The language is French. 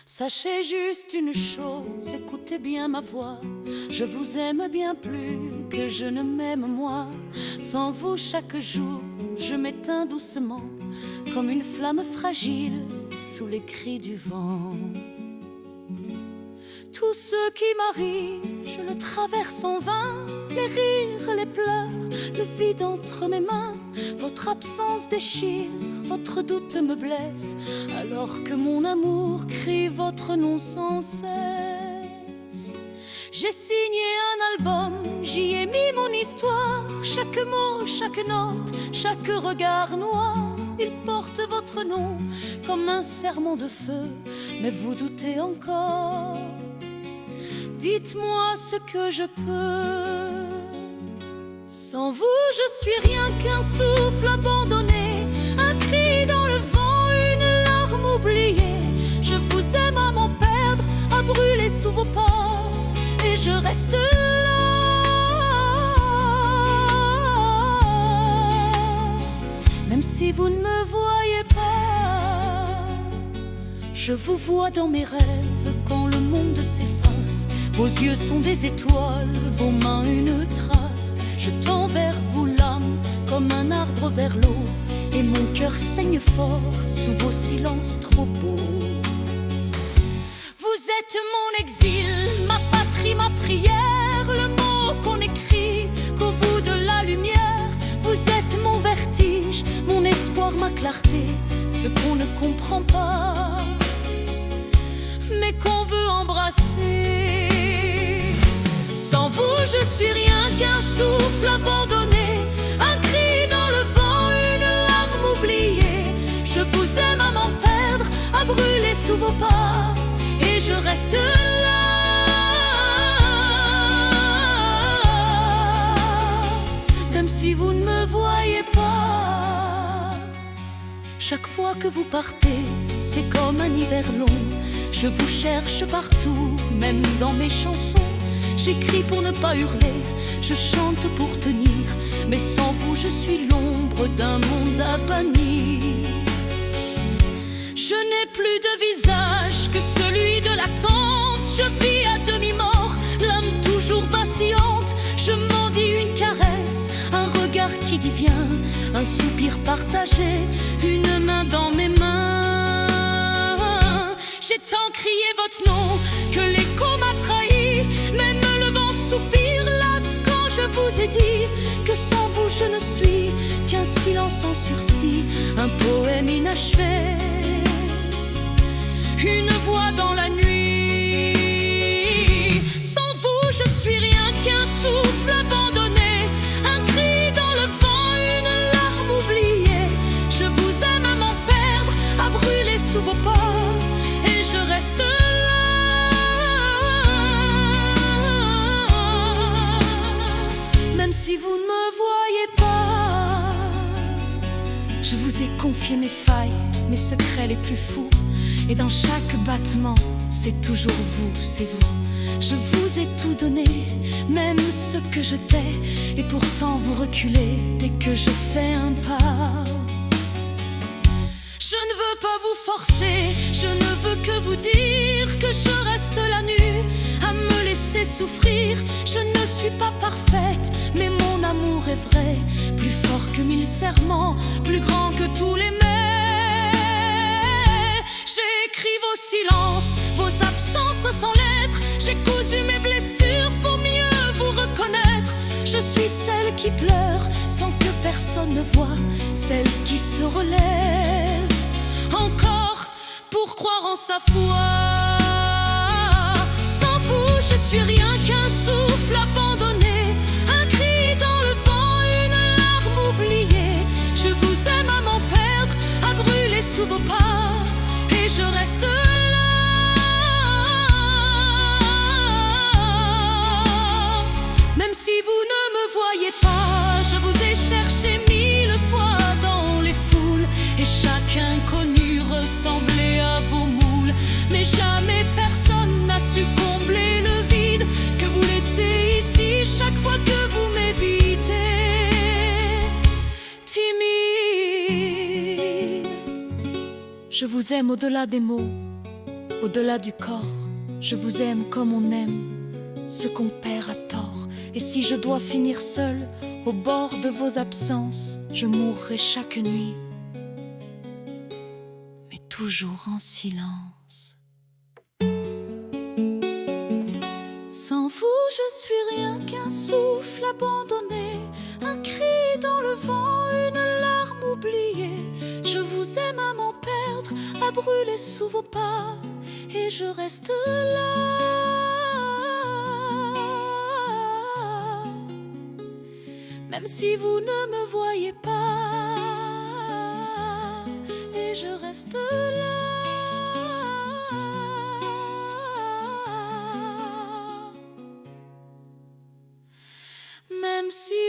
Sachez juste une chose, écoutez bien ma voix. Je vous aime bien plus que je ne m'aime moi. Sans vous chaque jour, je m'éteins doucement, comme une flamme fragile sous les cris du vent. Tout ce qui m'arrive, je le traverse en vain. Les rires, les pleurs, le vide entre mes mains. Votre absence déchire, votre doute me blesse, alors que mon amour crie votre nom sans cesse. J'ai signé un album, j'y ai mis mon histoire. Chaque mot, chaque note, chaque regard noir, il porte votre nom comme un serment de feu. Mais vous doutez encore, dites-moi ce que je peux. Sans vous, je suis rien qu'un souffle abandonné, un cri dans le vent, une larme oubliée. Je vous aime à m'en perdre, à brûler sous vos pas, et je reste là. Même si vous ne me voyez pas, je vous vois dans mes rêves quand le monde s'efface. Vos yeux sont des étoiles, vos mains une trace. Je tends vers vous l'âme comme un arbre vers l'eau, et mon cœur saigne fort sous vos silences trop beaux. Vous êtes mon exil, ma patrie, ma prière, le mot qu'on écrit qu'au bout de la lumière. Vous êtes mon vertige, mon espoir, ma clarté, ce qu'on ne comprend pas, mais qu'on veut embrasser. Sans vous, je suis rien qu'un souffle abandonné, un cri dans le vent, une larme oubliée. Je vous aime à m'en perdre, à brûler sous vos pas, et je reste là. Même si vous ne me voyez pas, chaque fois que vous partez, c'est comme un hiver long. Je vous cherche partout, même dans mes chansons. J'écris pour ne pas hurler, je chante pour tenir, mais sans vous je suis l'ombre d'un monde à bannir. Je n'ai plus de visage que celui de l'attente. Je vis à demi-mort, l'âme toujours vacillante. Je mendie une caresse, un regard qui dit viens, un soupir partagé, une main dans mes mains. J'ai tant crié votre nom que l'écho m'a trahi. Même le vent soupire las quand je vous ai dit que sans vous je ne suis qu'un silence en sursis, un poème inachevé, une voix dans la nuit. Sans vous je suis rien qu'un souffle abandonné, un cri dans le vent, une larme oubliée. Je vous aime à m'en perdre, à brûler sous vos pas, et je reste là. Même si vous ne me voyez pas, je vous ai confié mes failles, mes secrets les plus fous, et dans chaque battement, c'est toujours vous, c'est vous. Je vous ai tout donné, même ce que je tais, et pourtant vous reculez dès que je fais un pas. Je ne veux pas vous forcer, je ne veux que vous dire que je reste là nue, à me laisser souffrir. Je ne suis pas parfaite, mais mon amour est vrai, plus fort que 1000 serments, plus grand que tous les mais. J'ai écrit vos silences, vos absences sans lettres. J'ai cousu mes blessures pour mieux vous reconnaître. Je suis celle qui pleure sans que personne ne voit, celle qui se relève encore pour croire en sa foi. Sans vous, je suis rien qu'un souffle abandonné, un cri dans le vent, une larme oubliée. Je vous aime à m'en perdre, à brûler sous vos pas, et je reste là. Même si vous ne me voyez pas, je vous ai cherché 1000 fois dans les foules, et chacun su combler le vide que vous laissez ici chaque fois que vous m'évitez. Timide, je vous aime au-delà des mots, au-delà du corps. Je vous aime comme on aime ce qu'on perd à tort. Et si je dois finir seule au bord de vos absences, je mourrai chaque nuit, mais toujours en silence. Sans vous, je suis rien qu'un souffle abandonné, un cri dans le vent, une larme oubliée. Je vous aime à m'en perdre, à brûler sous vos pas, et je reste là. Même si vous ne me voyez pas, et je reste là. Même si